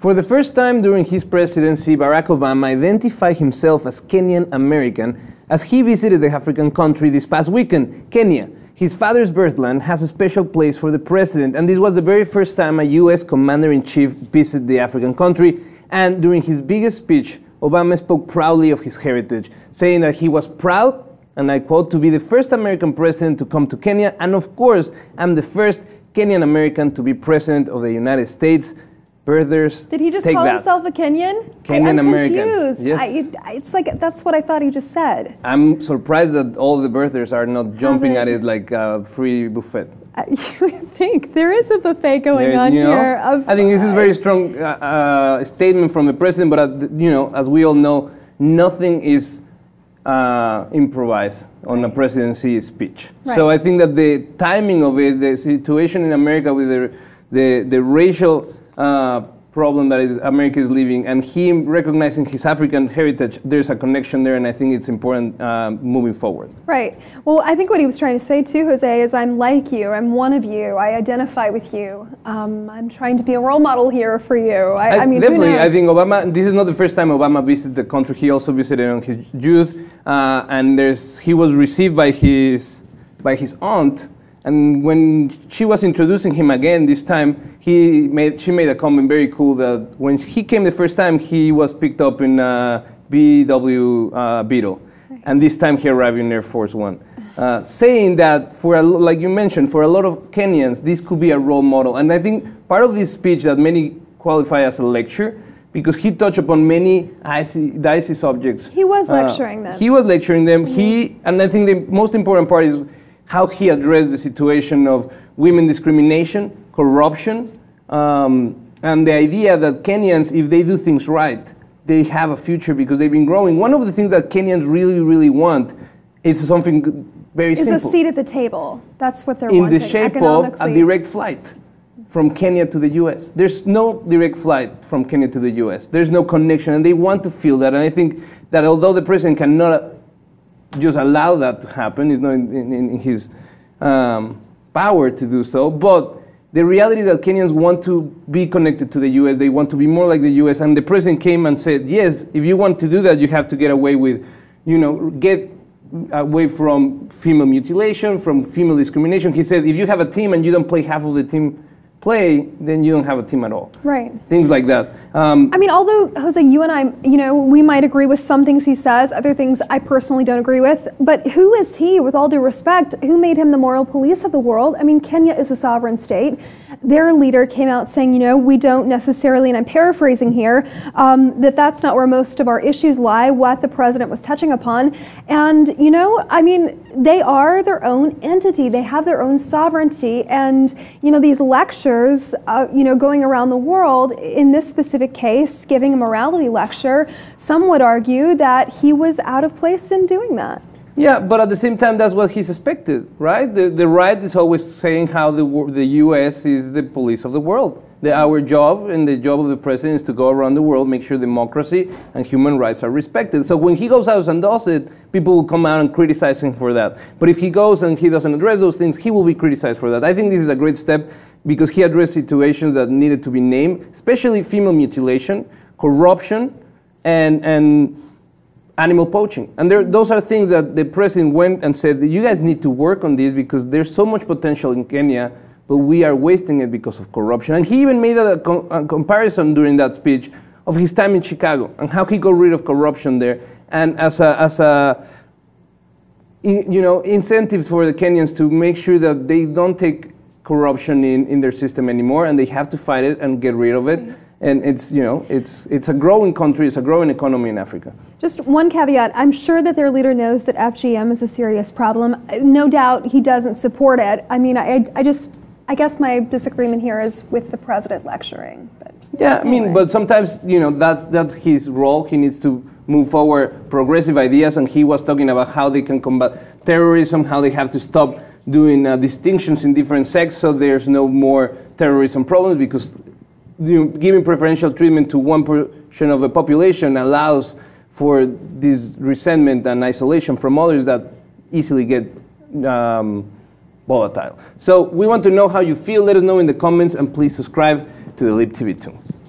For the first time during his presidency, Barack Obama identified himself as Kenyan-American as he visited the African country this past weekend. Kenya, his father's birthland, has a special place for the president, and this was the very first time a U.S. commander-in-chief visited the African country. And during his biggest speech, Obama spoke proudly of his heritage, saying that he was proud, and I quote, to be the first American president to come to Kenya, and of course, I'm the first Kenyan-American to be president of the United States. Birthers, did he just call himself a Kenyan? Kenyan-American. I'm confused. Yes. It's like, that's what I thought he just said. I'm surprised that all the birthers are not jumping at it like a free buffet. You think there is a buffet going on here. I think this is a very strong statement from the president, but as we all know, nothing is improvised on a presidency speech. Right. So I think that the timing of it, the situation in America with the racial problem that America is living, and him recognizing his African heritage, there's a connection there, and I think it's important moving forward. Right. Well, I think what he was trying to say too, Jose, is I'm like you, I'm one of you, I identify with you. I'm trying to be a role model here for you. I mean, definitely, I think Obama, this is not the first time Obama visited the country. He also visited in his youth, and he was received by his aunt. And when she was introducing him again this time, she made a comment very cool that when he came the first time, he was picked up in a VW Beetle. And this time he arrived in Air Force One. Saying that, like you mentioned, for a lot of Kenyans, this could be a role model. And I think part of this speech that many qualify as a lecture, because he touched upon many dicey subjects. He was lecturing them. He was lecturing them. And I think the most important part is how he addressed the situation of women discrimination, corruption, and the idea that Kenyans, if they do things right, they have a future because they've been growing. One of the things that Kenyans really, really want is something very simple. Is a seat at the table. That's what they're wanting. In the shape of a direct flight from Kenya to the U.S. There's no direct flight from Kenya to the U.S. There's no connection, and they want to feel that. And I think that although the president cannot just allow that to happen, it's not in his power to do so, but the reality is that Kenyans want to be connected to the U.S., they want to be more like the U.S., and the president came and said, yes, if you want to do that, you have to get away with, get away from female mutilation, from female discrimination. He said, if you have a team and you don't play half of the team play, then you don't have a team at all. Right. Things like that. I mean, although, Jose, you and I, we might agree with some things he says, other things I personally don't agree with, but who is he, with all due respect, who made him the moral police of the world? I mean, Kenya is a sovereign state. Their leader came out saying, we don't necessarily, and I'm paraphrasing here, that's not where most of our issues lie, what the president was touching upon. And, I mean, they are their own entity. They have their own sovereignty. And, these lectures, going around the world, in this specific case, giving a morality lecture, some would argue that he was out of place in doing that. Yeah, but at the same time, that's what he's expected, right? The right is always saying how the U.S. is the police of the world. Our job and the job of the president is to go around the world, make sure democracy and human rights are respected. So when he goes out and does it, people will come out and criticize him for that. But if he goes and he doesn't address those things, he will be criticized for that. I think this is a great step because he addressed situations that needed to be named, especially female mutilation, corruption, and animal poaching. And those are things that the president went and said, you guys need to work on this because there's so much potential in Kenya, but we are wasting it because of corruption. And he even made a comparison during that speech of his time in Chicago and how he got rid of corruption there. And as a incentive for the Kenyans to make sure that they don't take corruption in their system anymore, and they have to fight it and get rid of it. And it's a growing country, it's a growing economy in Africa. Just one caveat, I'm sure that their leader knows that FGM is a serious problem. No doubt he doesn't support it. I mean, I guess my disagreement here is with the president lecturing. But yeah, anyway. I mean, but sometimes, that's his role. He needs to move forward progressive ideas, and he was talking about how they can combat terrorism, how they have to stop doing distinctions in different sects so there's no more terrorism problems, because giving preferential treatment to one portion of the population allows for this resentment and isolation from others that easily get volatile. So we want to know how you feel. Let us know in the comments, and please subscribe to the Lib TV 2.